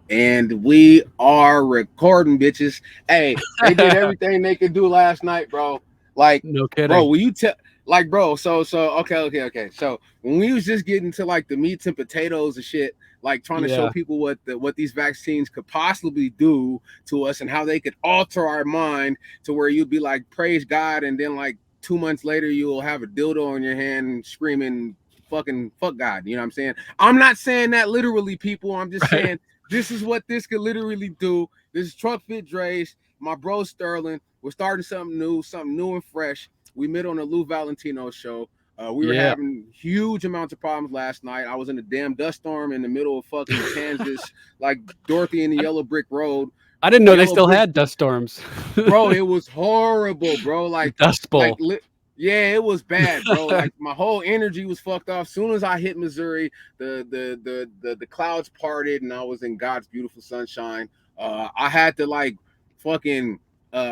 And we are recording, bitches. Hey, they did everything they could do last night, bro. Like, No bro, kidding. will you tell? Like, bro, okay. So when we was just getting to like the meats and potatoes and shit, like trying to show Yeah. people what these vaccines could possibly do to us and how they could alter our mind to where you'd be like, praise God, and then like 2 months later you'll have a dildo in your hand screaming fucking fuck God. You know what I'm saying? I'm not saying that literally, people. I'm just Right. saying this is what this could literally do. This is Truck Fit Dre's, my bro Sterling. We're starting something new and fresh. We met on the Lou Valentino show. We were Yeah. having huge amounts of problems last night. I was in a damn dust storm in the middle of fucking Kansas, like Dorothy in the I, Yellow Brick Road. I didn't know they Yellow still Brick, had dust storms. bro, it was horrible, bro. The Dust Bowl. Yeah, it was bad, bro. Like my whole energy was fucked off. Soon as I hit Missouri, the clouds parted and I was in God's beautiful sunshine. I had to like fucking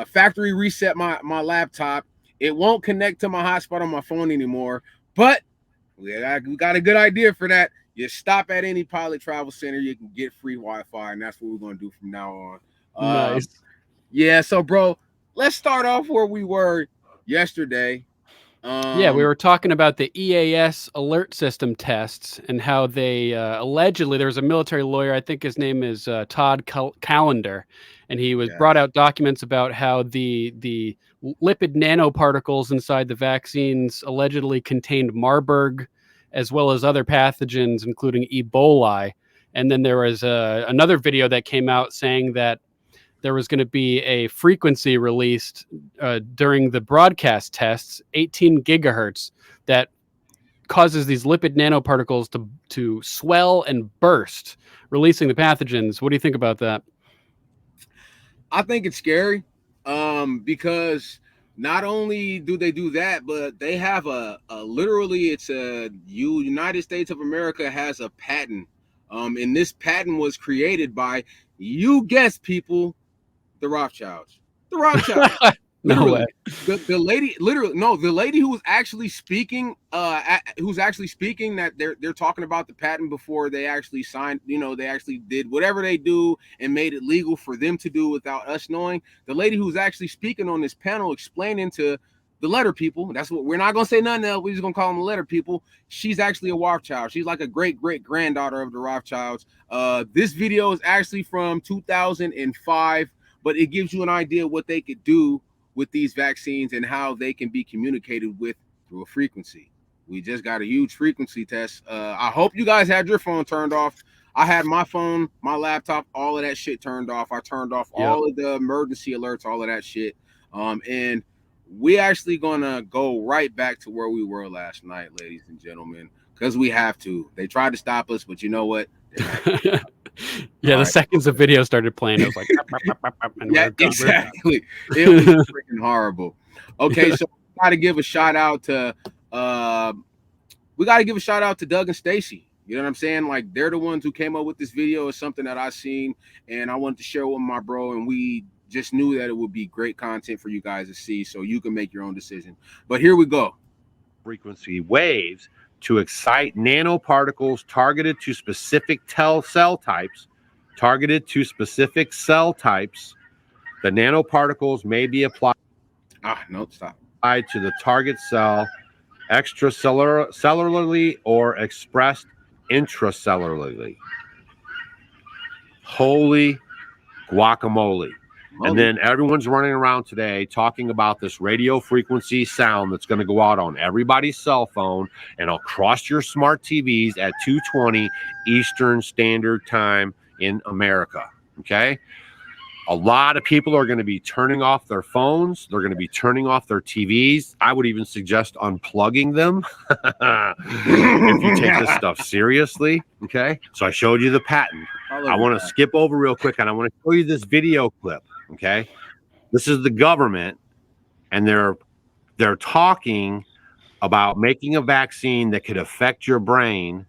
factory reset my laptop. It won't connect to my hotspot on my phone anymore. But we got a good idea for that. You stop at any pilot travel center, you can get free Wi-Fi, and that's what we're gonna do from now on. Nice. Yeah, so bro, let's start off where we were yesterday. Yeah, we Um, were talking about the EAS alert system tests and how they allegedly there was a military lawyer. I think his name is Todd Callender, and he was brought yes. out documents about how the lipid nanoparticles inside the vaccines allegedly contained Marburg, as well as other pathogens, including Ebola. And then there was another video that came out saying that there was going to be a frequency released during the broadcast tests, 18 gigahertz, that causes these lipid nanoparticles to swell and burst, releasing the pathogens. What do you think about that? I think it's scary, because not only do they do that, but they have a literally it's a United States of America has a patent, and this patent was created by, you guess, people, the Rothschilds. The Rothschilds. No way. Literally. The lady literally no, the lady who was actually speaking, who's actually speaking, that they're talking about the patent before they actually signed, they actually did whatever they do and made it legal for them to do without us knowing. The lady who's actually speaking on this panel explaining to the letter people, that's what we're not gonna say nothing else, we're just gonna call them the letter people. She's actually a Rothschild. She's like a great granddaughter of the Rothschilds. This video is actually from 2005, but it gives you an idea what they could do with these vaccines and how they can be communicated with through a frequency. We just got a huge frequency test. I hope you guys had your phone turned off. I had my phone, my laptop, all of that shit turned off. I turned off Yep. all of the emergency alerts, all of that shit. And we actually gonna go right back to where we were last night, ladies and gentlemen, because we have to. They tried to stop us, but you know what? Yeah, All the right. seconds the video started playing, it was like, and Yeah, we're gone. exactly. It was freaking horrible. Okay, so we got to give a shout out to uh, Doug and Stacy. You know what I'm saying? Like, they're the ones who came up with this video. It's something that I seen and I wanted to share with my bro, and we just knew that it would be great content for you guys to see, so you can make your own decision. But here we go. Frequency waves to excite nanoparticles targeted to specific cell types. The nanoparticles may be applied No, stop. to the target cell extracellularly or expressed intracellularly. Holy guacamole. And then everyone's running around today talking about this radio frequency sound that's going to go out on everybody's cell phone and across your smart TVs at 2:20 Eastern Standard Time in America. Okay? A lot of people are going to be turning off their phones. They're going to be turning off their TVs. I would even suggest unplugging them if you take this stuff seriously. Okay. So I showed you the patent. I want to skip over real quick and I want to show you this video clip. Okay. This is the government, and they're talking about making a vaccine that could affect your brain.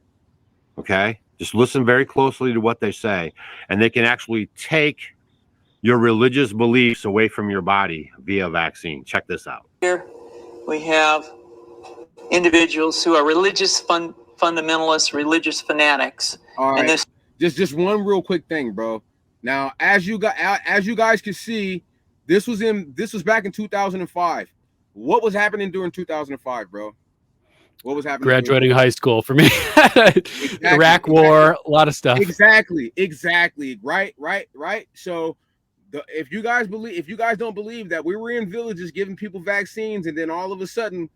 Okay. Just listen very closely to what they say, and they can actually take your religious beliefs away from your body via vaccine. Check this out. Here we have individuals who are religious fundamentalists, religious fanatics. All right. And this Just one real quick thing, bro. Now, as you guys can see, this was back in 2005. What was happening during 2005, bro? What was happening? Graduating high school for me. Exactly, Iraq War, a lot of stuff. Exactly. Right. So, if you guys don't believe that we were in villages giving people vaccines, and then all of a sudden,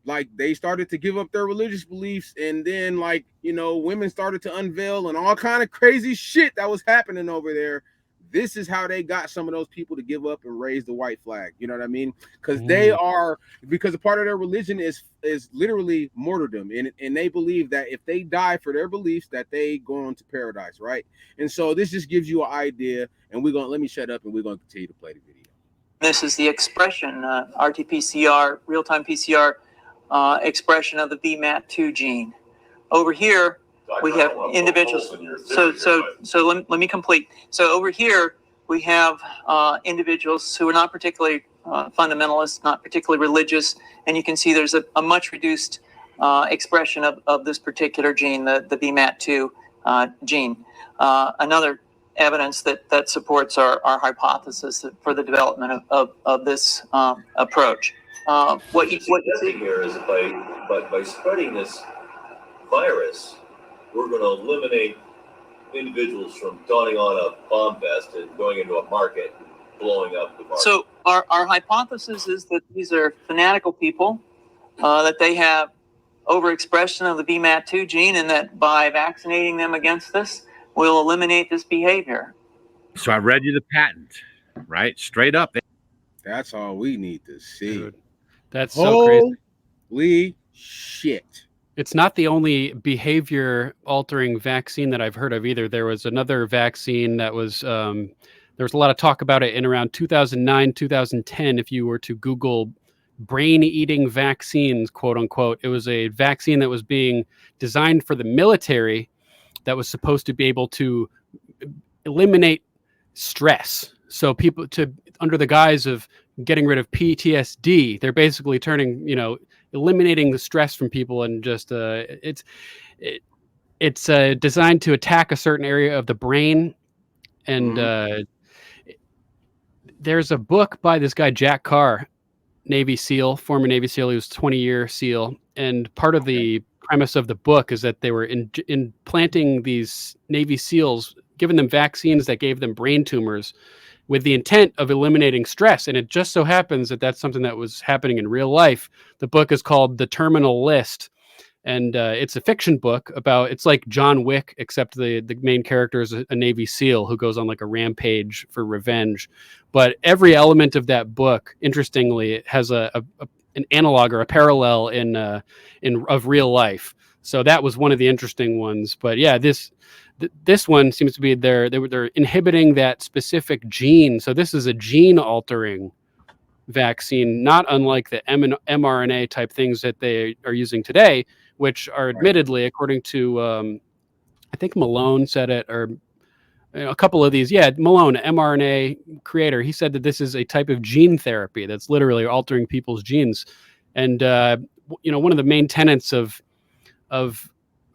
like, they started to give up their religious beliefs, and then, like, women started to unveil and all kind of crazy shit that was happening over there. This is how they got some of those people to give up and raise the white flag. You know what I mean? Because because a part of their religion is literally martyrdom, and they believe that if they die for their beliefs, that they go on to paradise, right? And so this just gives you an idea. And let me shut up, and we're gonna continue to play the video. This is the expression, RT-PCR, real-time PCR expression of the VMAT2 gene. Over here, we have individuals. So let me complete. So over here, we have individuals who are not particularly fundamentalist, not particularly religious, and you can see there's a much reduced expression of this particular gene, the VMAT2 gene. Another evidence that supports our hypothesis for the development of this approach. What you see here is by spreading this virus, we're going to eliminate individuals from dawning on a bomb vest and going into a market and blowing up the market. So our hypothesis is that these are fanatical people, that they have overexpression of the VMAT2 gene, and that by vaccinating them against this, we'll eliminate this behavior. So I read you the patent, right? Straight up. That's all we need to see. Dude, that's so crazy. Holy shit. It's not the only behavior altering vaccine that I've heard of either. There was another vaccine that was, there was a lot of talk about it in around 2009, 2010. If you were to Google brain eating vaccines, quote unquote, it was a vaccine that was being designed for the military that was supposed to be able to eliminate stress. So people, under the guise of getting rid of PTSD, they're basically eliminating the stress from people, and just it's designed to attack a certain area of the brain. And there's a book by this guy Jack Carr, Navy SEAL, former Navy SEAL. He was 20-year SEAL, and part of the premise of the book is that they were implanting these Navy SEALs, giving them vaccines that gave them brain tumors, with the intent of eliminating stress. And it just so happens that that's something that was happening in real life. The book is called The Terminal List. And it's a fiction book about, it's like John Wick, except the main character is a Navy SEAL who goes on like a rampage for revenge. But every element of that book, interestingly, has an analog or a parallel of real life. So that was one of the interesting ones. But yeah, this one seems to be they're inhibiting that specific gene. So this is a gene altering vaccine, not unlike the mRNA type things that they are using today, which are admittedly, according to I think Malone said it, or a couple of these. Yeah, Malone, mRNA creator, he said that this is a type of gene therapy that's literally altering people's genes. And one of the main tenets of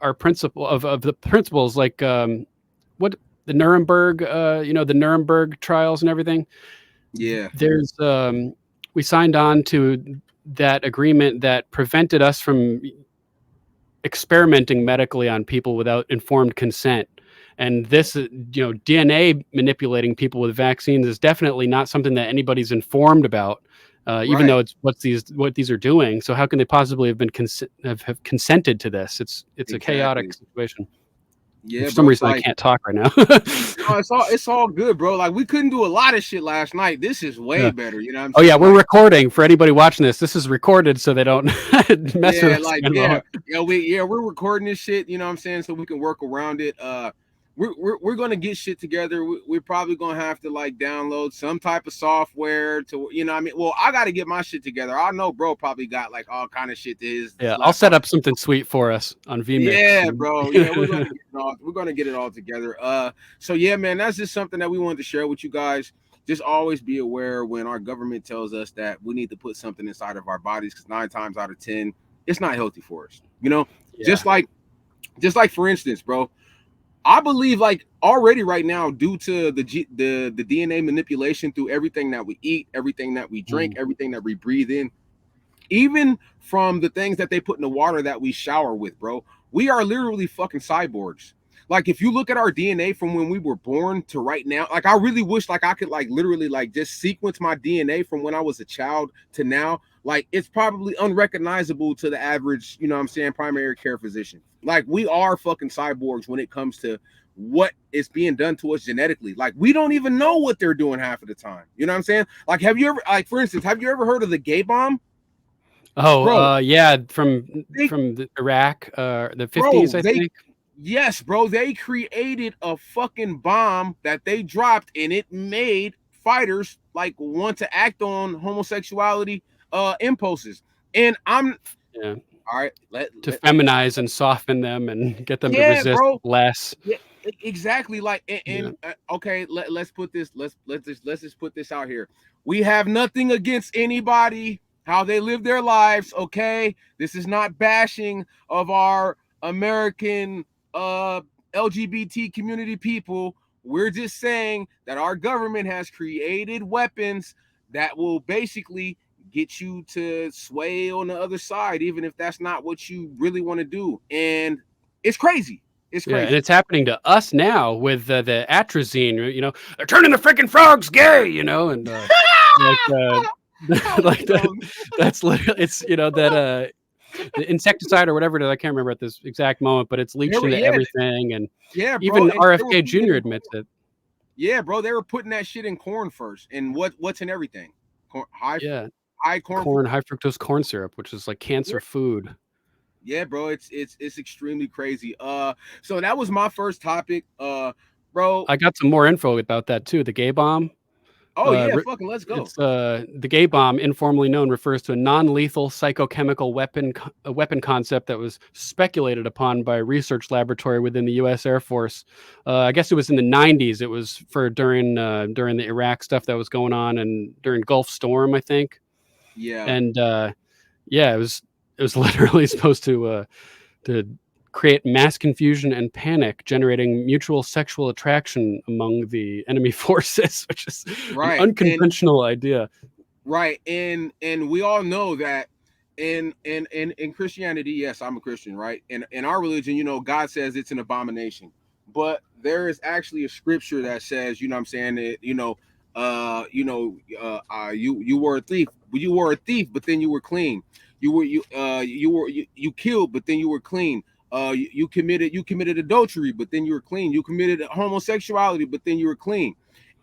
our principle of the principles, like what the Nuremberg, the Nuremberg trials and everything. Yeah, there's we signed on to that agreement that prevented us from experimenting medically on people without informed consent. And this, DNA manipulating people with vaccines is definitely not something that anybody's informed about, even though it's what these are doing. So how can they possibly have been have consented to this? It's exactly a chaotic situation. Yeah, for some reason I can't talk right now. No, it's all good, bro. Like, we couldn't do a lot of shit last night. This is way better. You know what I'm saying? Oh yeah, we're recording for anybody watching this. This is recorded so they don't mess with us. We're recording this shit. You know what I'm saying? So we can work around it. We're gonna get shit together. We're probably gonna have to like download some type of software to, well, I got to get my shit together. I know bro probably got like all kind of shit to his. Yeah, I'll set up something sweet for us on vMix. Yeah, bro. Yeah, we're gonna get it all together. So yeah, man, that's just something that we wanted to share with you guys. Just always be aware when our government tells us that we need to put something inside of our bodies, because 9 times out of 10, it's not healthy for us. Just like for instance, bro. I believe like already right now, due to the DNA manipulation through everything that we eat, everything that we drink, everything that we breathe in, even from the things that they put in the water that we shower with, bro, we are literally fucking cyborgs. Like if you look at our DNA from when we were born to right now, like I really wish like I could like literally like just sequence my DNA from when I was a child to now. Like it's probably unrecognizable to the average, you know what I'm saying, primary care physician. Like we are fucking cyborgs when it comes to what is being done to us genetically. Like we don't even know what they're doing half of the time. You know what I'm saying? Like have you ever, like for instance, have you ever heard of the gay bomb? Oh, Bro, yeah, from they, the Iraq, the 50s, bro, I they, think. yes, bro, they created a fucking bomb that they dropped, and it made fighters like want to act on homosexuality impulses. And I'm Yeah, all right. to feminize and soften them and get them to Yeah, resist bro. less. Yeah, exactly. Like, Yeah. okay, let's put this. Let's just put this out here. We have nothing against anybody, how they live their lives. Okay, this is not bashing of our American LGBT community people. We're just saying that our government has created weapons that will basically get you to sway on the other side, even if that's not what you really want to do. And it's crazy. It's Yeah, and crazy. it's happening to us now with the atrazine. You know, they're turning the freaking frogs gay. You know, and like like that. That's literally it's that the insecticide or whatever it is. I can't remember at this exact moment, but it's leached into Yeah, everything, and yeah, bro. even And they were RFK putting it Jr. in admits it. Yeah, bro. They were putting that shit in corn first, and what's in everything? Corn, Yeah, high corn. high fructose corn syrup, which is like cancer food. Yeah, bro. It's extremely crazy. So that was my first topic. Bro. I got some more info about that too. The gay bomb. Oh yeah, fucking let's go. It's the gay bomb, informally known, refers to a non-lethal psychochemical weapon concept that was speculated upon by a research laboratory within the U.S. Air Force. I guess it was in the 90s. It was for during the Iraq stuff that was going on and during Gulf Storm, I think. Yeah. And yeah, it was literally supposed to create mass confusion and panic, generating mutual sexual attraction among the enemy forces, which is an Right. unconventional idea. Right. And we all know that in Christianity, yes, I'm a Christian, right? In our religion, you know, God says it's an abomination. But there is actually a scripture that says, you know what I'm saying, that, you were a thief, but then you were clean. You killed, but then you were clean. You committed adultery, but then you were clean. You committed homosexuality, but then you were clean.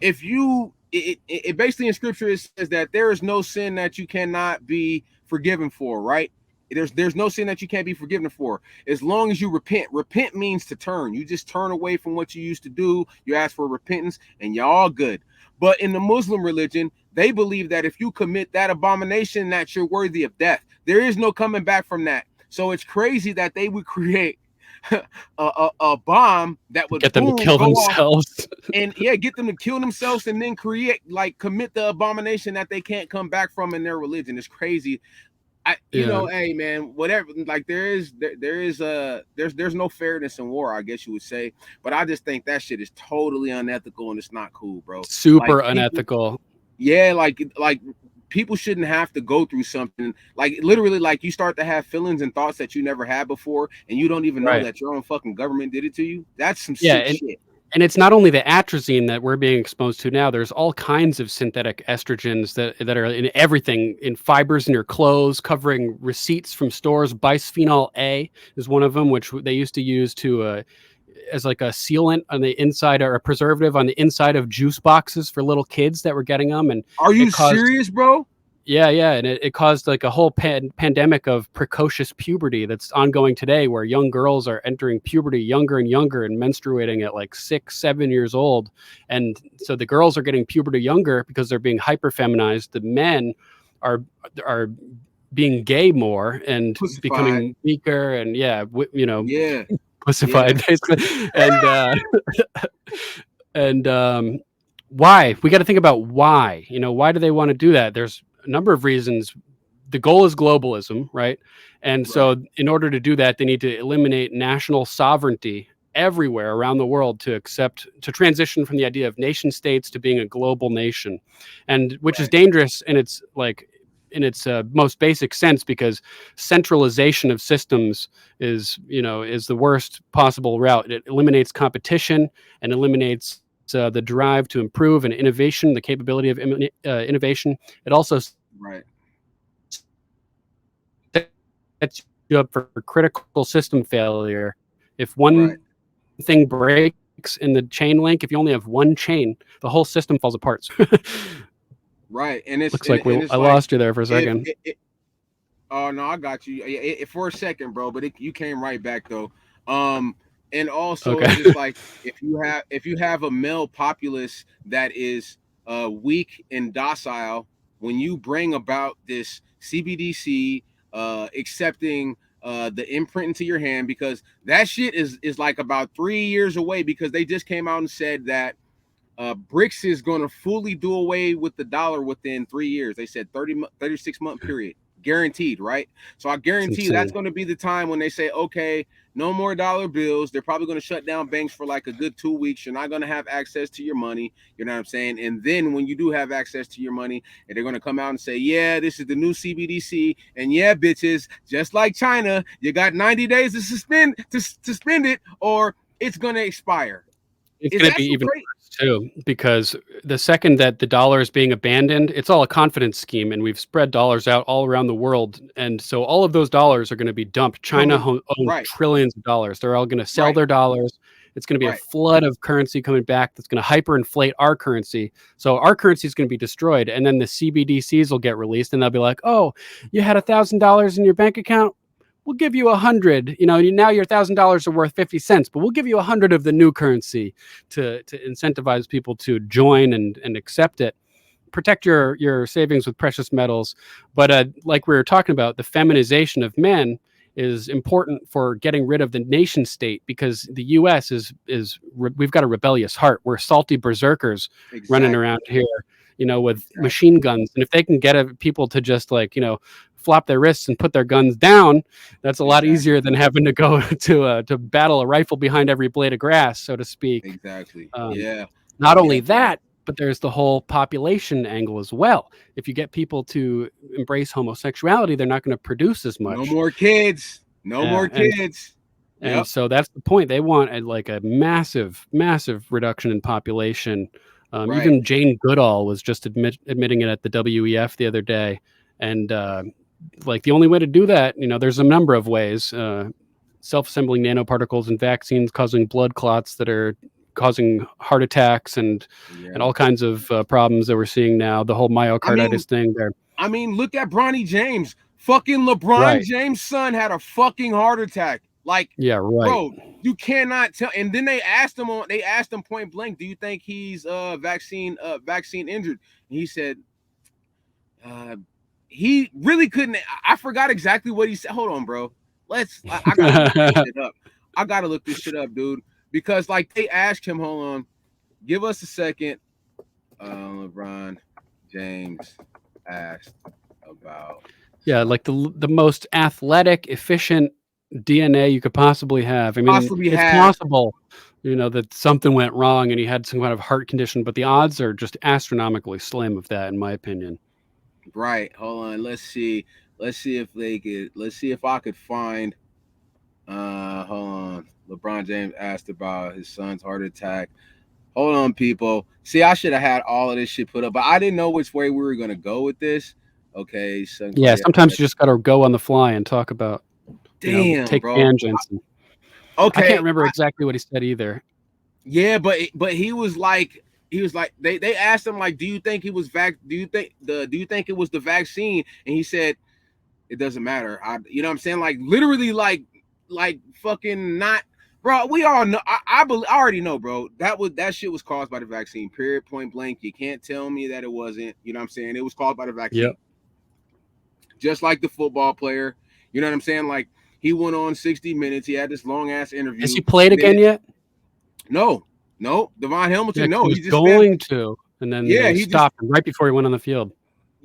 If you it basically in scripture it says that there is no sin that you cannot be forgiven for, right? There's no sin that you can't be forgiven for as long as you repent. Repent means to turn. You just turn away from what you used to do. You ask for repentance and you're all good. But in the Muslim religion, they believe that if you commit that abomination, that you're worthy of death. There is no coming back from that. So it's crazy that they would create a bomb that would get them to kill themselves and yeah, get them to kill themselves and then commit the abomination that they can't come back from in their religion. It's crazy. Hey man, whatever. Like there's no fairness in war, I guess you would say. But I just think that shit is totally unethical and it's not cool, bro. Super like, unethical. Yeah, like people shouldn't have to go through something like literally like you start to have feelings and thoughts that you never had before and you don't even know that your own fucking government did it to you. That's some sick shit. And it's not only the atrazine that we're being exposed to now. There's all kinds of synthetic estrogens that are in everything, in fibers in your clothes, covering receipts from stores. Bisphenol A is one of them, which they used to use to as like a sealant on the inside or a preservative on the inside of juice boxes for little kids that were getting them. And are you serious, bro? Yeah, and it caused like a whole pandemic of precocious puberty that's ongoing today, where young girls are entering puberty younger and younger and menstruating at like 6-7 years old. And so the girls are getting puberty younger because they're being hyper feminized. The men are being gay more and pussified. Becoming weaker and pussified basically. And why? We got to think about why. Why do they want to do that? There's a number of reasons. The goal is globalism, right? And so in order to do that, they need to eliminate national sovereignty everywhere around the world to transition from the idea of nation states to being a global nation, and which is dangerous in its most basic sense, because centralization of systems is the worst possible route. It eliminates competition and eliminates the drive to improve and innovation, the capability of innovation. It also Right. sets you up for critical system failure. If one Right. thing breaks in the chain link, if you only have one chain, the whole system falls apart. Right. And it's Looks like it's I like lost you there for a second. oh no, I got you. For a second, bro, but you came right back though. And also Okay. it's just like if you have a male populace that is weak and docile, when you bring about this CBDC, accepting the imprint into your hand, because that shit is like about 3 years away, because they just came out and said that BRICS is going to fully do away with the dollar within 3 years. They said 36-month period, guaranteed, right? So I guarantee that's going to be the time when they say, okay, no more dollar bills. They're probably going to shut down banks for like a good 2 weeks. You're not going to have access to your money. You know what I'm saying? And then when you do have access to your money, and they're going to come out and say, yeah, this is the new CBDC. And yeah, bitches, just like China, you got 90 days to suspend it, or it's going to expire. It's going to be even worse too, because the second that the dollar is being abandoned, it's all a confidence scheme, and we've spread dollars out all around the world, and so all of those dollars are going to be dumped. China owns trillions of dollars. They're all going to sell their dollars. It's going to be a flood of currency coming back that's going to hyperinflate our currency. So our currency is going to be destroyed, and then the CBDCs will get released, and they'll be like, "Oh, you had $1,000 in your bank account? We'll give you 100. Now your $1,000 are worth 50 cents, but we'll give you 100 of the new currency to incentivize people to join and accept it. Protect your savings with precious metals." But like we were talking about, the feminization of men is important for getting rid of the nation state, because the U.S. we've got a rebellious heart. We're salty berserkers running around here, with machine guns. And if they can get people to just flop their wrists and put their guns down, that's a lot easier than having to go to battle a rifle behind every blade of grass, so to speak. Exactly. Not only that, but there's the whole population angle as well. If you get people to embrace homosexuality, they're not going to produce as much. No more kids. No more kids. And so that's the point. They want a massive, massive reduction in population. Even Jane Goodall was just admitting it at the WEF the other day. And the only way to do that, there's a number of ways. Self-assembling nanoparticles in vaccines causing blood clots that are causing heart attacks and all kinds of problems that we're seeing now. The whole myocarditis thing there. I mean, look at Bronny James. Fucking LeBron James' son had a fucking heart attack. Bro, you cannot tell. And then they asked him point blank, do you think he's vaccine injured? And he said, he really couldn't. I forgot exactly what he said. Hold on, bro. I gotta look this shit up. I gotta look this shit up, dude. Because they asked him, hold on, give us a second. LeBron James asked about the most athletic, efficient DNA you could possibly have. I mean, it's possible, that something went wrong and he had some kind of heart condition, but the odds are just astronomically slim of that, in my opinion. Right. Hold on. Let's see if I could find. Hold on. LeBron James asked about his son's heart attack. Hold on, people. See, I should have had all of this shit put up, but I didn't know which way we were gonna go with this. Okay. Sometimes you just gotta go on the fly and talk about. Take bro. tangents. Okay. I can't remember exactly what he said either. Yeah, but he was like they asked him do you think he was do you think it was the vaccine? And he said it doesn't matter. You know what I'm saying? Literally fucking not, bro. We all know. I already know, bro. That shit was caused by the vaccine. Period. Point blank. You can't tell me that it wasn't. You know what I'm saying? It was caused by the vaccine. Yep. Just like the football player. You know what I'm saying? He went on 60 Minutes. He had this long ass interview. Has he played again yet? No. Devon Hamilton. No, he was going to, and then he stopped right before he went on the field.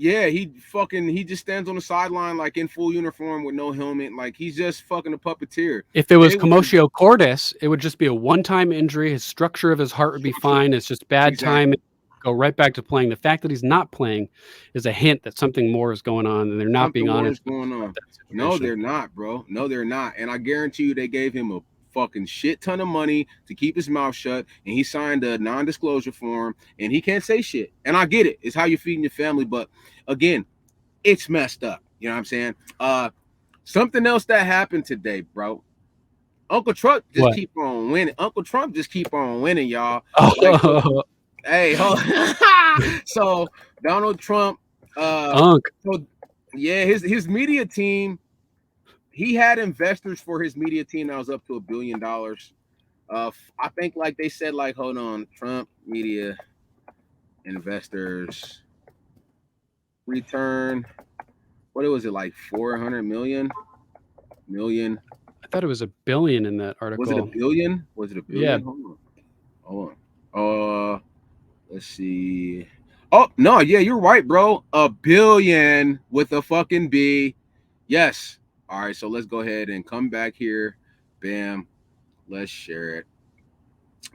Yeah, he just stands on the sideline like in full uniform with no helmet, like he's just fucking a puppeteer. If it was They would commotio cordis, it would just be a one-time injury. His structure of his heart would be fine. It's just bad time. Go right back to playing. The fact that he's not playing is a hint that something more is going on, and they're not something being more honest is going about on. that No, situation. they're not, bro. No, they're not. And I guarantee you, they gave him a fucking shit ton of money to keep his mouth shut, and he signed a non-disclosure form, and he can't say shit. And I get it. It's how you're feeding your family, but again, it's messed up. You know what I'm saying? Something else that happened today, bro. Uncle Trump just What? keep on winning. Uncle Trump just keep on winning, y'all. Oh, Like, so, hey, so Donald Trump, Unc. so yeah, his media team, he had investors for his media team that was up to $1 billion. I think like they said, like, hold on, Trump media investors return. What was it, like 400 million? I thought it was $1 billion in that article. Was it $1 billion? Was it $1 billion? Yeah. Hold on. Let's see. Oh no, yeah, you're right, bro. $1 billion with a fucking B. Yes. All right, so let's go ahead and come back here. Bam. Let's share it.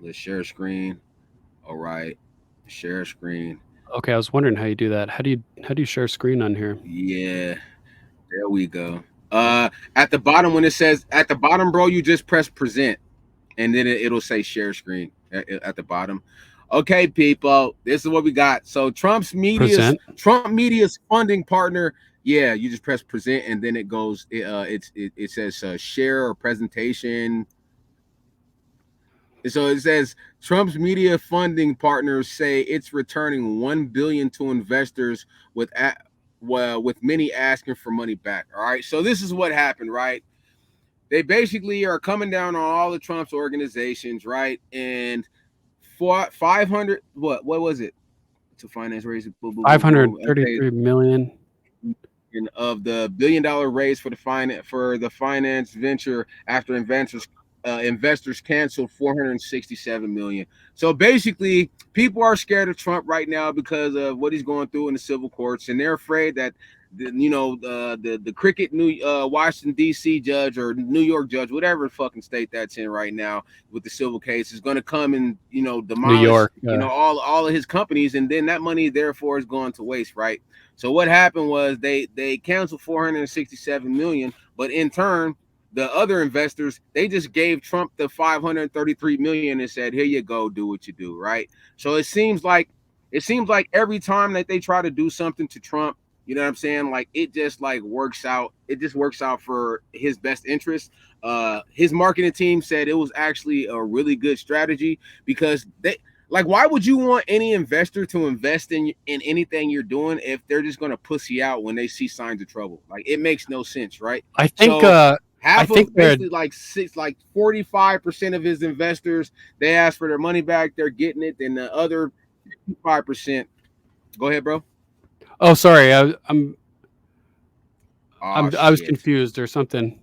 Let's share a screen. All right. Share a screen. Okay, I was wondering how you do that. How do you share screen on here? Yeah. There we go. At the bottom, when it says at the bottom, bro, you just press present, and then it'll say share screen at the bottom. Okay, people, this is what we got. So Trump media's funding partner. Yeah, you just press present, and then it goes. It says share or presentation. So it says Trump's media funding partners say it's returning $1 billion to investors with many asking for money back. All right, so this is what happened, right? They basically are coming down on all the Trump's organizations, right? And for 500, what was it? To finance raise, 533 million. And of the $1 billion raise for the finance venture after investors canceled 467 million. So basically, people are scared of Trump right now because of what he's going through in the civil courts, and they're afraid that the cricket Washington D.C. judge or New York judge, whatever fucking state that's in right now with the civil case, is going to come and demolish New York, all of his companies, and then that money therefore is going to waste, right? So what happened was they canceled 467 million, but in turn, the other investors, they just gave Trump the 533 million and said, "Here you go, do what you do," right? So it seems like every time that they try to do something to Trump, you know what I'm saying? Like it just like works out. It just works out for his best interest. His marketing team said it was actually a really good strategy because why would you want any investor to invest in anything you're doing if they're just going to pussy out when they see signs of trouble? Like it makes no sense, right? I think Basically like 45% of his investors, they asked for their money back, they're getting it. Then the other 55%. Go ahead, bro. Oh, sorry, I was confused or something.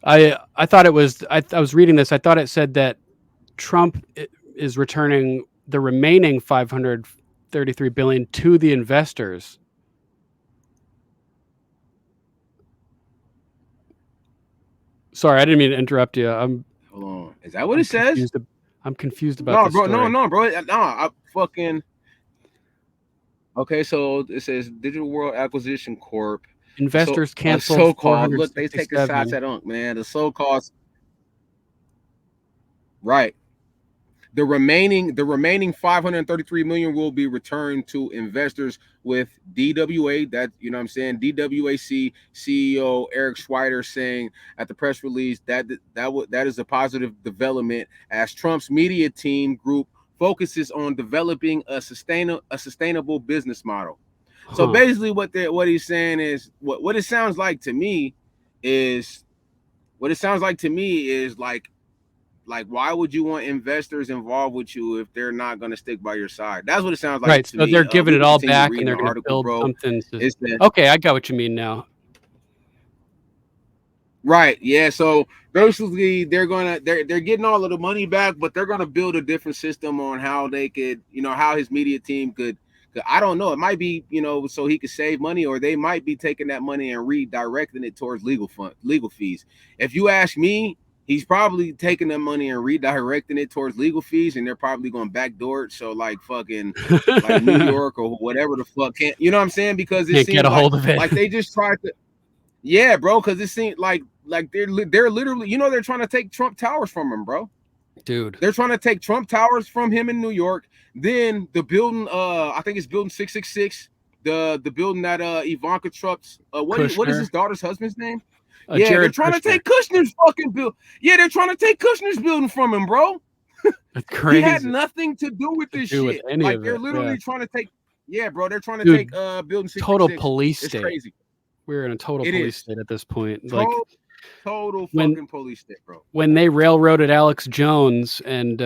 I thought it was. I was reading this. I thought it said that Trump is returning the remaining 533 billion to the investors. Sorry, I didn't mean to interrupt you. Hold on. Is that what it says? I'm confused about this. No, bro. No, I fucking. Okay, so it says Digital World Acquisition Corp. Investors canceled. So-called. Look, they take the shots at Unc, man. The so-called. Right. The remaining 533 million will be returned to investors with DWA. That you know what I'm saying. DWAC CEO Eric Schweider saying at the press release that is a positive development as Trump's media team group focuses on developing a sustainable business model. So basically, what he's saying is what it sounds like to me is like, why would you want investors involved with you if they're not going to stick by your side? That's what it sounds like. Right. To so me. They're giving it all back and they're going to build something. Okay, I got what you mean now. Right. Yeah. So basically, they're getting all of the money back, but they're gonna build a different system on how they could, how his media team could I don't know. It might be, so he could save money, or they might be taking that money and redirecting it towards legal fees. If you ask me, he's probably taking that money and redirecting it towards legal fees, and they're probably going backdoor it. So like fucking like New York or whatever the fuck can't, you know what I'm saying? Because it Can't seems get a hold of it. like they just tried to, yeah, bro. Because it seemed like they're literally, they're trying to take Trump Towers from him, bro. Dude, they're trying to take Trump Towers from him in New York. Then the building, I think it's building 666, the building that Ivanka Trump's what is his daughter's husband's name? Jared they're trying to take Kushner's fucking building. Yeah, they're trying to take Kushner's building from him, bro. That's crazy. He had nothing to do with this shit. Like they're literally trying to take. Yeah, bro, they're trying to take building 666. Total police it's state. Crazy. We're in a total police state at this point. Total fucking police state, bro. When they railroaded Alex Jones and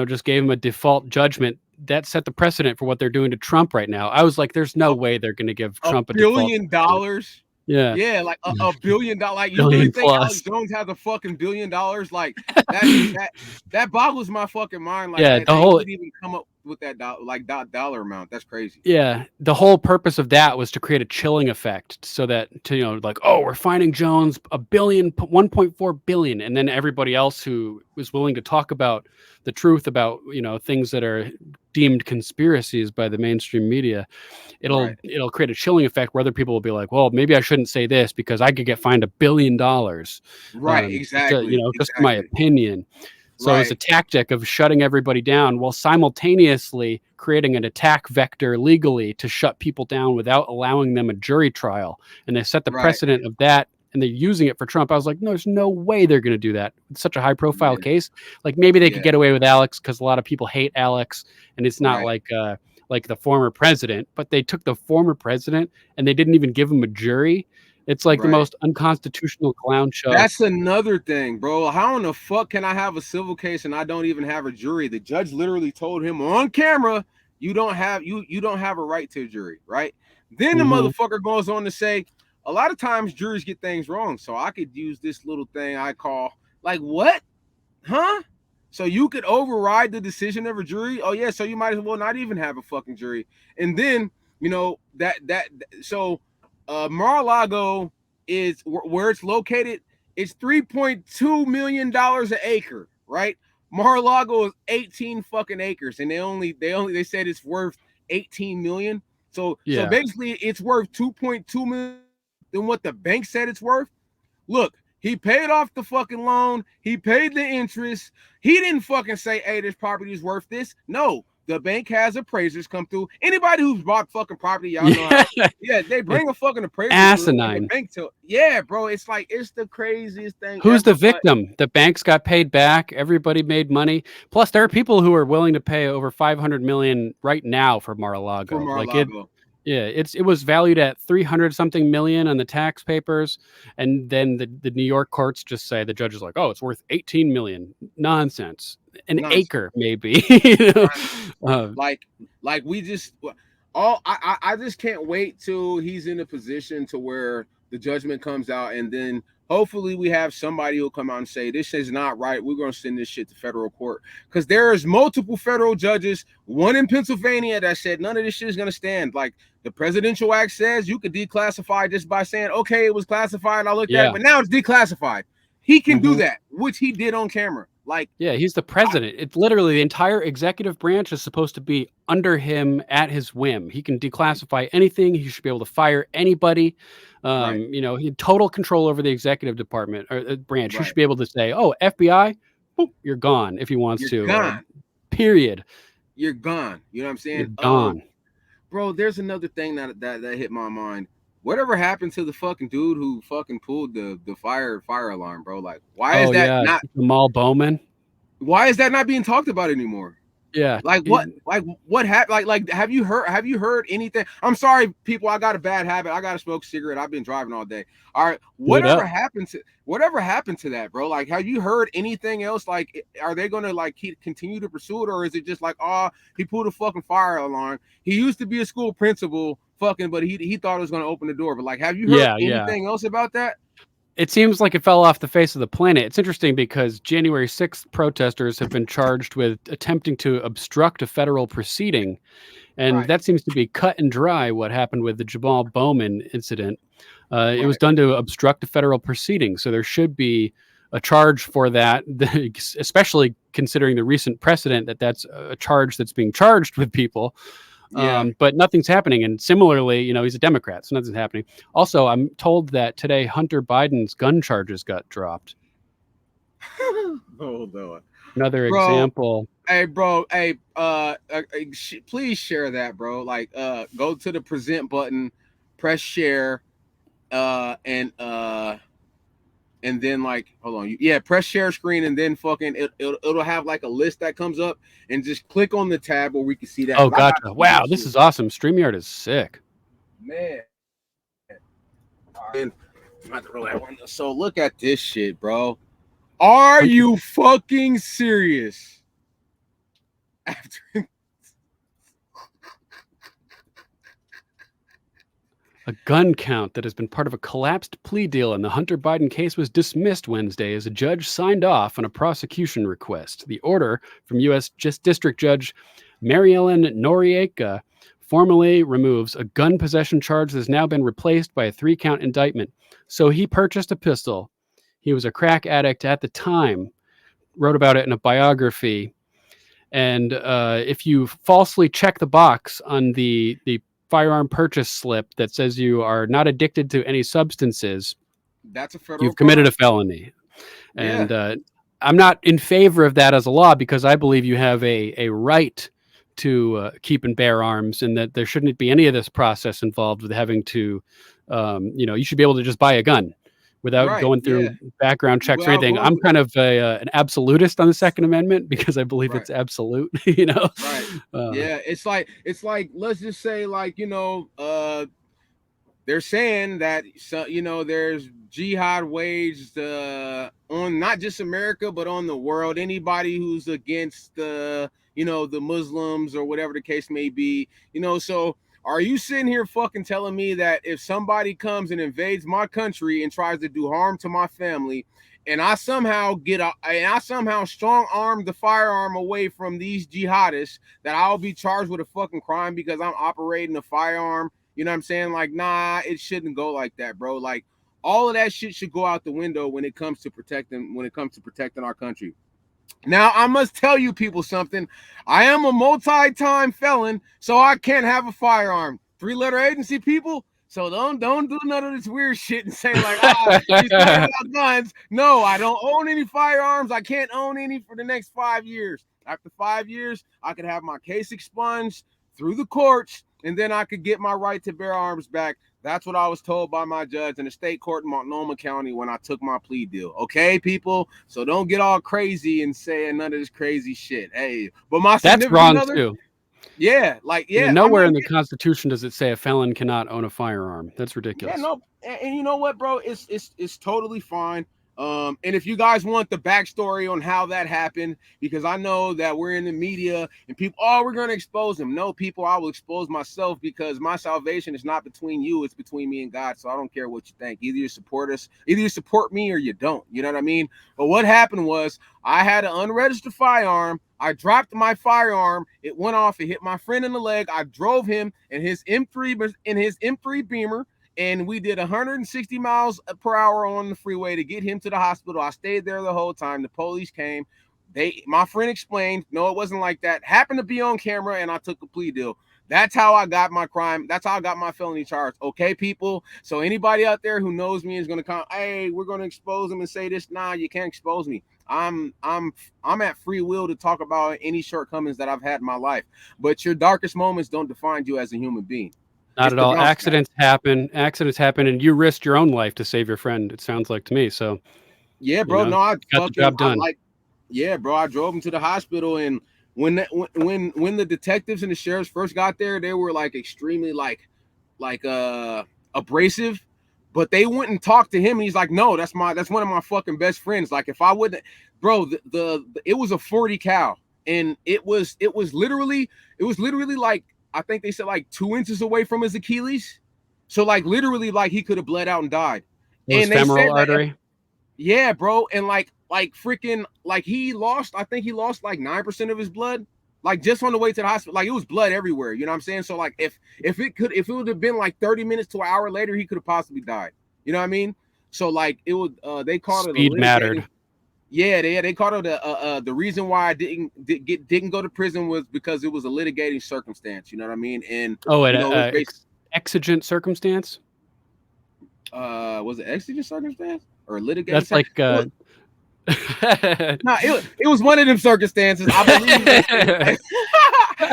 just gave him a default judgment, that set the precedent for what they're doing to Trump right now. I was like, there's no way they're going to give Trump $1 billion. Yeah, like a $1 billion. Like you really think Alex Jones has a fucking $1 billion? Like that boggles my fucking mind. Like the whole would even come up with that dollar amount. That's crazy. Yeah, the whole purpose of that was to create a chilling effect, so that we're finding Jones $1.4 billion, and then everybody else who was willing to talk about the truth about things that are deemed conspiracies by the mainstream media, it'll create a chilling effect where other people will be like, well, maybe I shouldn't say this because I could get fined $1 billion. Right, exactly. Just my opinion. So it's a tactic of shutting everybody down while simultaneously creating an attack vector legally to shut people down without allowing them a jury trial. And they set the precedent of that, and they're using it for Trump. I was like, no, there's no way they're going to do that. It's such a high profile case. Like maybe they could get away with Alex because a lot of people hate Alex, and it's not like the former president, but they took the former president and they didn't even give him a jury. It's like the most unconstitutional clown show. That's another thing, bro. How in the fuck can I have a civil case and I don't even have a jury? The judge literally told him on camera, you don't have a right to a jury, right? Then the motherfucker goes on to say, a lot of times juries get things wrong, so I could use this little thing I call, like, what? Huh? So you could override the decision of a jury? Oh yeah, so you might as well not even have a fucking jury. And then, Mar-a-Lago is where it's located. It's $3.2 million an acre, right? Mar-a-Lago is 18 fucking acres, and they said it's worth 18 million. So basically, it's worth 2.2 million than what the bank said it's worth. Look, he paid off the fucking loan. He paid the interest. He didn't fucking say, hey, this property is worth this. No. The bank has appraisers come through. Anybody who's bought fucking property, y'all know. They bring a fucking appraiser. Asinine. Bro. It's like it's the craziest thing. Who's the victim? The banks got paid back. Everybody made money. Plus, there are people who are willing to pay over $500 million right now for Mar-a-Lago. It was valued at 300 something million on the tax papers, and then the New York courts just say, the judge is like, oh, it's worth 18 million. Nonsense. An acre, maybe. We just I just can't wait till he's in a position to where the judgment comes out, and then hopefully we have somebody who'll come out and say, this is not right. We're going to send this shit to federal court. Because there's multiple federal judges, one in Pennsylvania, that said none of this shit is going to stand. Like the Presidential Act says you could declassify just by saying, okay, it was classified. I looked at it, but now it's declassified. He can do that, which he did on camera. He's the president. It's literally the entire executive branch is supposed to be under him at his whim. He can declassify anything. He should be able to fire anybody. He had total control over the executive department or branch. He should be able to say, "Oh, FBI, boop, you're gone," if he wants to. Gone. Period. You're gone. You know what I'm saying? You're gone. Bro, there's another thing that hit my mind. Whatever happened to the fucking dude who fucking pulled the fire alarm, bro? Like, why is that not Jamal Bowman? Why is that not being talked about anymore? Yeah. Like what happened? Like have you heard anything? I'm sorry, people. I got a bad habit. I got to smoke a cigarette. I've been driving all day. All right. Whatever happened to that, bro? Like, have you heard anything else? Like, are they gonna continue to pursue it, or is it just like, he pulled a fucking fire alarm? He used to be a school principal, but he thought it was gonna open the door. But like, have you heard anything else about that? It seems like it fell off the face of the planet. It's interesting because January 6th protesters have been charged with attempting to obstruct a federal proceeding. And Right. that seems to be cut and dry what happened with the Jamal Bowman incident. It was Right. done to obstruct a federal proceeding. So there should be a charge for that, especially considering the recent precedent that that's a charge that's being charged with people. Yeah. But nothing's happening. And similarly, he's a Democrat, so nothing's happening. Also, I'm told that today Hunter Biden's gun charges got dropped. Hold on. Another Bro, example. Hey, bro. Hey, please share that, bro. Like, go to the present button, press share, and then like, hold on, press share screen, and then fucking it'll have like a list that comes up, and just click on the tab where we can see that. Oh, gotcha. Wow, this is awesome. StreamYard is sick. Man. And so look at this shit, bro. Are you fucking serious? After a gun count that has been part of a collapsed plea deal in the Hunter Biden case was dismissed Wednesday as a judge signed off on a prosecution request. The order from U.S. District Judge Mary Ellen Noriega formally removes a gun possession charge that has now been replaced by a 3-count indictment. So he purchased a pistol. He was a crack addict at the time, wrote about it in a biography. And if you falsely check the box on the firearm purchase slip that says you are not addicted to any substances, that's a federal you've committed crime. a felony. Yeah. And I'm not in favor of that as a law, because I believe you have a right to keep and bear arms, and that there shouldn't be any of this process involved with having to, you should be able to just buy a gun without going through background checks or anything. I'm kind of an absolutist on the Second Amendment because I believe it's absolute, Right. Yeah. It's like, let's just say, like, they're saying that, there's jihad waged on not just America, but on the world. Anybody who's against the Muslims or whatever the case may be, so are you sitting here fucking telling me that if somebody comes and invades my country and tries to do harm to my family, and I somehow strong arm the firearm away from these jihadists, that I'll be charged with a fucking crime because I'm operating a firearm? You know what I'm saying? Like, nah, it shouldn't go like that, bro. Like, all of that shit should go out the window when it comes to protecting our country. Now, I must tell you people something. I am a multi-time felon, so I can't have a firearm. 3-letter agency people. So don't do none of this weird shit and say like, he's talking about guns. No, I don't own any firearms. I can't own any for the next 5 years. After 5 years, I could have my case expunged through the courts, and then I could get my right to bear arms back. That's what I was told by my judge in the state court in Multnomah County when I took my plea deal. Okay, people? So don't get all crazy and saying none of this crazy shit. Hey, but my that's wrong too. Yeah, like, yeah. Nowhere in the Constitution does it say a felon cannot own a firearm. That's ridiculous. Yeah, no, and you know what, bro? It's totally fine. And if you guys want the backstory on how that happened, because I know that we're in the media and people, we're going to expose him. No, people, I will expose myself, because my salvation is not between you. It's between me and God. So I don't care what you think. Either you support us, either you support me or you don't. You know what I mean? But what happened was I had an unregistered firearm. I dropped my firearm. It went off. It hit my friend in the leg. I drove him in his M3 Beamer. And we did 160 miles per hour on the freeway to get him to the hospital. I stayed there the whole time. The police came. My friend explained, no, it wasn't like that. Happened to be on camera, and I took a plea deal. That's how I got my crime. That's how I got my felony charge. Okay, people? So anybody out there who knows me is going to come, hey, we're going to expose him and say this. Nah, you can't expose me. I'm at free will to talk about any shortcomings that I've had in my life. But your darkest moments don't define you as a human being. Not at all. Accidents happen, and you risked your own life to save your friend. It sounds like to me. So, yeah, bro. No, I got the job done. Yeah, bro. I drove him to the hospital, and when the detectives and the sheriffs first got there, they were like extremely abrasive, but they wouldn't talk to him. And he's like, no, that's one of my fucking best friends. Like, if I wouldn't, bro, it was a 40 cal, and it was literally like, I think they said like 2 inches away from his Achilles. So like literally like he could have bled out and died. And femoral artery. Yeah, bro. And like freaking, like I think he lost like 9% of his blood. Like just on the way to the hospital, like it was blood everywhere. You know what I'm saying? So like if it would have been like 30 minutes to an hour later, he could have possibly died. You know what I mean? So like it would they called it a Speed mattered. Yeah, they called it the reason why I didn't go to prison was because it was a litigating circumstance. You know what I mean? And exigent circumstance. Was it exigent circumstance or litigating? That's like no, it was one of them circumstances. I believe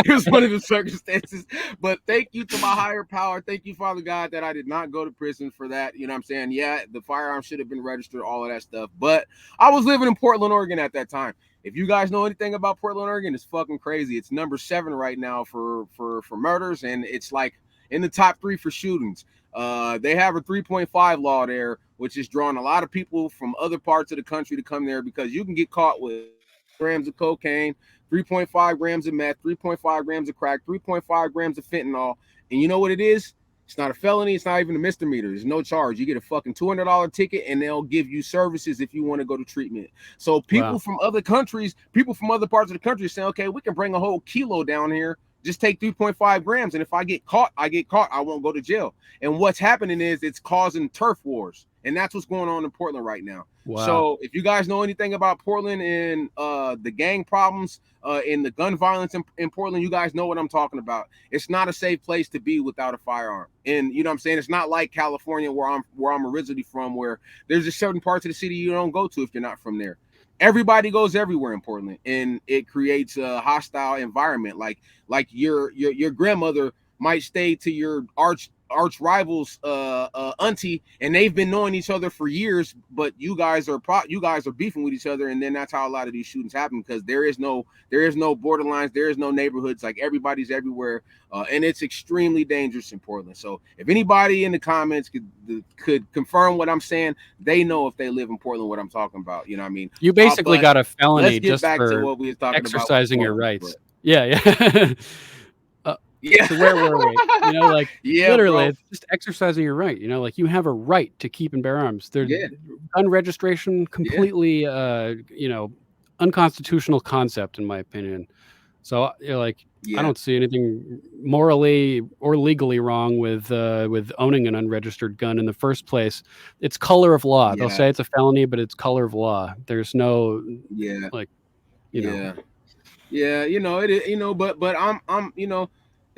it was one of the circumstances. But thank you to my higher power. Thank you, Father God, that I did not go to prison for that. You know what I'm saying? Yeah, the firearm should have been registered, all of that stuff. But I was living in Portland, Oregon at that time. If you guys know anything about Portland, Oregon, it's fucking crazy. It's number 7 right now for murders, and it's like in the top 3 for shootings. They have a 3.5 law there, which is drawing a lot of people from other parts of the country to come there because you can get caught with grams of cocaine, 3.5 grams of meth, 3.5 grams of crack, 3.5 grams of fentanyl. And you know what it is? It's not a felony. It's not even a misdemeanor. There's no charge. You get a fucking $200 ticket and they'll give you services if you want to go to treatment. So people from other countries, people from other parts of the country say, okay, we can bring a whole kilo down here. Just take 3.5 grams. And if I get caught, I get caught. I won't go to jail. And what's happening is it's causing turf wars. And that's what's going on in Portland right now. Wow. So if you guys know anything about Portland and the gang problems and the gun violence in Portland, you guys know what I'm talking about. It's not a safe place to be without a firearm. And you know what I'm saying? It's not like California where I'm originally from, where there's just certain parts of the city you don't go to if you're not from there. Everybody goes everywhere in Portland, and it creates a hostile environment. Like your grandmother might stay to your arch rivals auntie, and they've been knowing each other for years, but you guys are beefing with each other, and then that's how a lot of these shootings happen, because there is no borderlines, there is no neighborhoods, like everybody's everywhere, and it's extremely dangerous in Portland. So if anybody in the comments could confirm what I'm saying, they know if they live in Portland what I'm talking about. You know what I mean? You basically got a felony just back for to what we was talking exercising about your rights. Yeah. Yeah. So where were we? You know, like literally, bro. it's just exercising your right. You know, like you have a right to keep and bear arms. There's gun registration, completely, unconstitutional concept in my opinion. So like, I don't see anything morally or legally wrong with owning an unregistered gun in the first place. It's color of law. They'll say it's a felony, but it's color of law. There's no know. Yeah, you know it. But I'm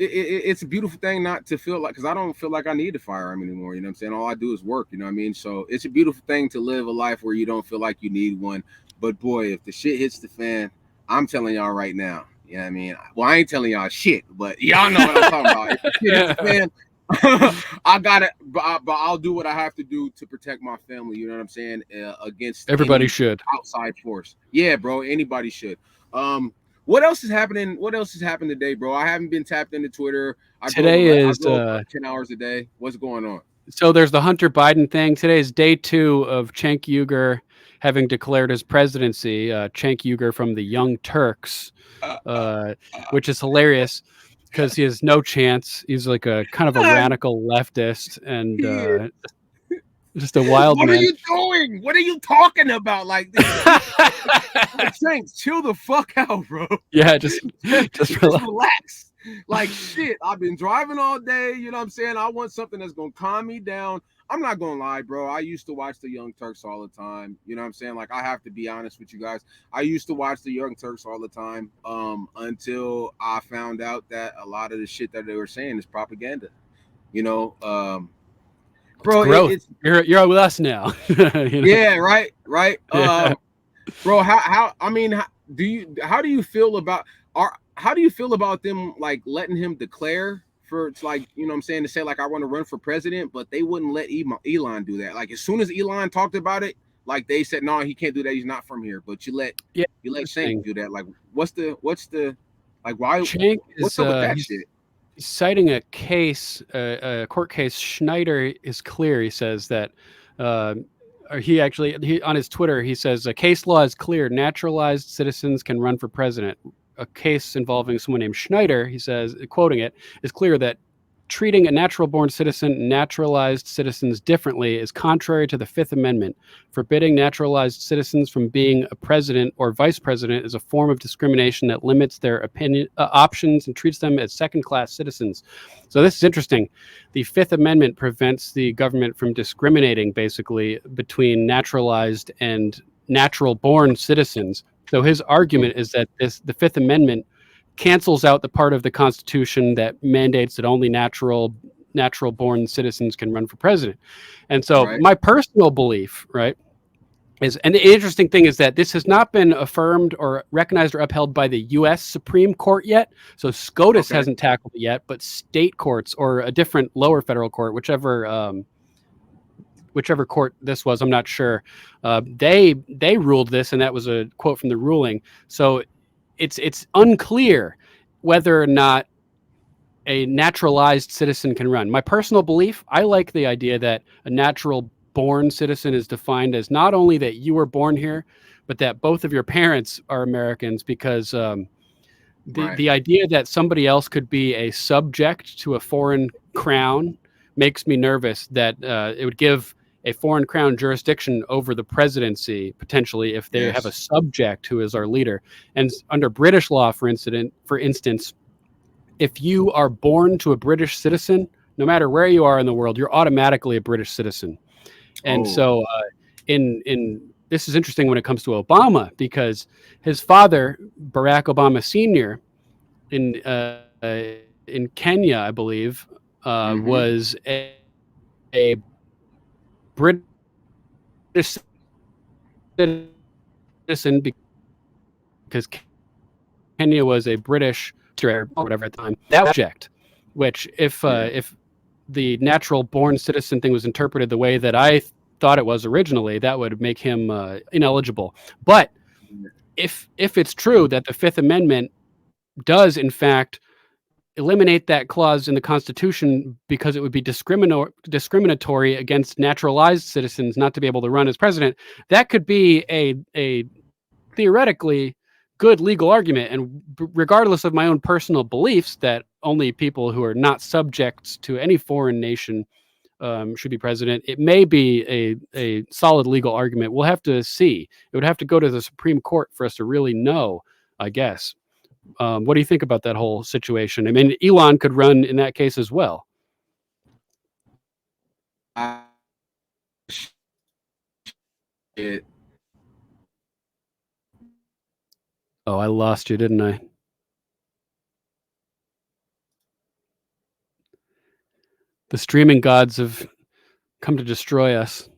it's a beautiful thing not to feel like, because I don't feel like I need a firearm anymore. You know what I'm saying? All I do is work. You know what I mean? So it's a beautiful thing to live a life where you don't feel like you need one. But boy, if the shit hits the fan, I'm telling y'all right now. You know what I mean? Well, I ain't telling y'all shit, but y'all know what I'm talking about. If the shit hits the fan, I got it. But I'll do what I have to do to protect my family. You know what I'm saying? Against everybody should outside force. Yeah, bro. Anybody should. What else is happening? What else has happened today, bro? I haven't been tapped into Twitter. Today is 10 hours a day. What's going on? So there's the Hunter Biden thing. Today is day 2 of Cenk Uygur having declared his presidency. Cenk Uygur from the Young Turks, which is hilarious because he has no chance. He's like a kind of a radical leftist and just a wild man. What are you doing? What are you talking about? Like, Cenk, chill the fuck out, bro. Yeah, just relax. Like, shit, I've been driving all day. You know what I'm saying? I want something that's gonna calm me down. I'm not gonna lie, bro. I used to watch the Young Turks all the time. You know what I'm saying? Like, I have to be honest with you guys. I used to watch the Young Turks all the time until I found out that a lot of the shit that they were saying is propaganda. You know, bro, you're with us now. Yeah, right. Yeah. Bro, how do you feel about them like letting him declare for, it's like, you know what I'm saying, to say like I want to run for president, but they wouldn't let Elon do that. Like as soon as Elon talked about it, like they said no, he can't do that, he's not from here. But you let Cenk do that. Like what's the like why Cenk what's up with that shit? Citing a case, a court case, Schneider is clear. He says that he on his Twitter, he says a case law is clear. Naturalized citizens can run for president. A case involving someone named Schneider, he says, quoting it, is clear that treating a natural-born citizen and naturalized citizens differently is contrary to the Fifth Amendment. Forbidding naturalized citizens from being a president or vice president is a form of discrimination that limits their options and treats them as second-class citizens. So this is interesting. The Fifth Amendment prevents the government from discriminating, basically, between naturalized and natural-born citizens. So his argument is that the Fifth Amendment cancels out the part of the Constitution that mandates that only natural-born citizens can run for president. And so my personal belief, right, is, and the interesting thing is that this has not been affirmed or recognized or upheld by the U.S. Supreme Court yet. So SCOTUS hasn't tackled it yet, but state courts or a different lower federal court, whichever court this was, I'm not sure. They ruled this, and that was a quote from the ruling. So it's unclear whether or not a naturalized citizen can run. My personal belief, I like the idea that a natural-born citizen is defined as not only that you were born here, but that both of your parents are Americans, because the idea that somebody else could be a subject to a foreign crown makes me nervous that it would give a foreign crown jurisdiction over the presidency, potentially, if they have a subject who is our leader. And under British law, for instance, if you are born to a British citizen, no matter where you are in the world, you're automatically a British citizen. And so in this is interesting when it comes to Obama, because his father, Barack Obama Sr., in Kenya, I believe, was a British citizen because Kenya was a British or whatever at the time. That object, which if the natural-born citizen thing was interpreted the way that I thought it was originally, that would make him ineligible. But if it's true that the Fifth Amendment does, in fact, eliminate that clause in the Constitution because it would be discriminatory against naturalized citizens not to be able to run as president, that could be a theoretically good legal argument. And regardless of my own personal beliefs that only people who are not subjects to any foreign nation should be president, it may be a solid legal argument. We'll have to see. It would have to go to the Supreme Court for us to really know, I guess. What do you think about that whole situation? I mean, Elon could run in that case as well. Oh, I lost you, didn't I? The streaming gods have come to destroy us.